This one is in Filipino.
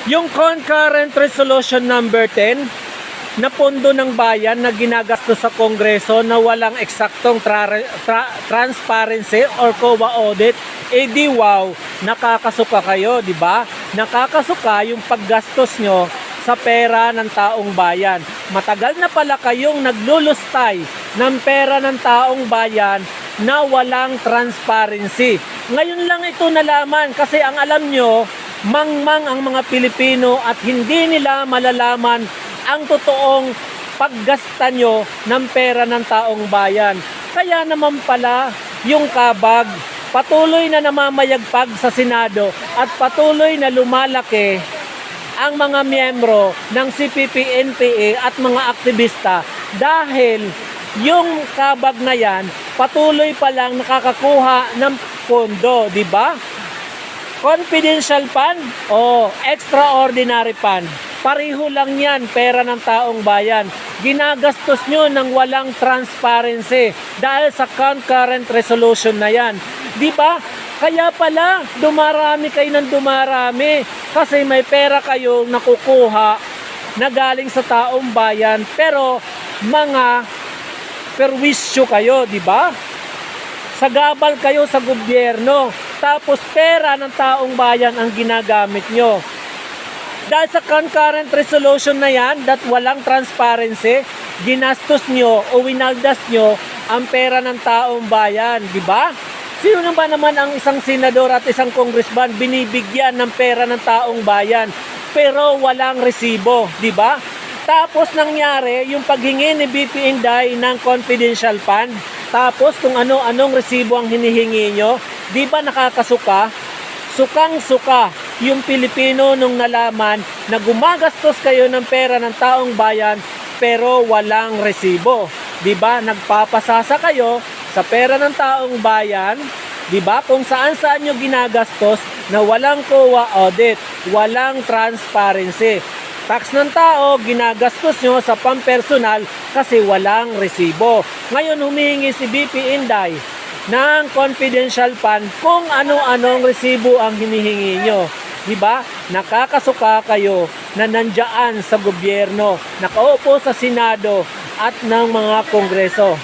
Yung concurrent resolution number 10 na pondo ng bayan na ginagastos sa Kongreso na walang eksaktong transparency or COA audit, eh di wow, nakakasuka kayo, di ba? Nakakasuka yung paggastos nyo sa pera ng taong bayan. Matagal na pala kayong naglulustay ng pera ng taong bayan na walang transparency. Ngayon lang ito nalaman kasi ang alam nyo, mangmang ang mga Pilipino at hindi nila malalaman ang totoong paggasta nyo ng pera ng taong bayan. Kaya naman pala yung kabag patuloy na namamayagpag sa Senado at patuloy na lumalaki ang mga miyembro ng CPP-NPA at mga aktivista dahil yung kabag na yan patuloy pa lang nakakakuha ng pondo, di ba? Confidential fund o extraordinary fund. Pareho lang yan, pera ng taong bayan. Ginagastos nyo ng walang transparency dahil sa concurrent resolution na yan. Di ba? Kaya pala, dumarami kayo ng dumarami kasi may pera kayong nakukuha na galing sa taong bayan pero mga perwisyo kayo, di ba? Sagabal kayo sa gobyerno tapos pera ng taong bayan ang ginagamit nyo. Dahil sa concurrent resolution na yan, that walang transparency, ginastos nyo o winaldas nyo ang pera ng taong bayan, di ba? Sino ba naman ang isang senador at isang congressman binibigyan ng pera ng taong bayan pero walang resibo, di ba? Tapos nangyari yung paghingi ni BP Inday ng confidential fund, tapos kung ano-anong resibo ang hinihingi nyo, di ba nakakasuka? Sukang-suka yung Pilipino nung nalaman na gumagastos kayo ng pera ng taong bayan pero walang resibo. 'Di ba? Nagpapasasa kayo sa pera ng taong bayan, 'di ba? Kung saan-saan nyo ginagastos na walang COA audit, walang transparency. Tax ng tao, ginagastos nyo sa pampersonal kasi walang resibo. Ngayon humihingi si BP Inday ng confidential fund kung ano-anong resibo ang hinihingi nyo. Diba? Nakakasuka kayo na nandiyan sa gobyerno, nakaupo sa Senado at ng mga Kongreso.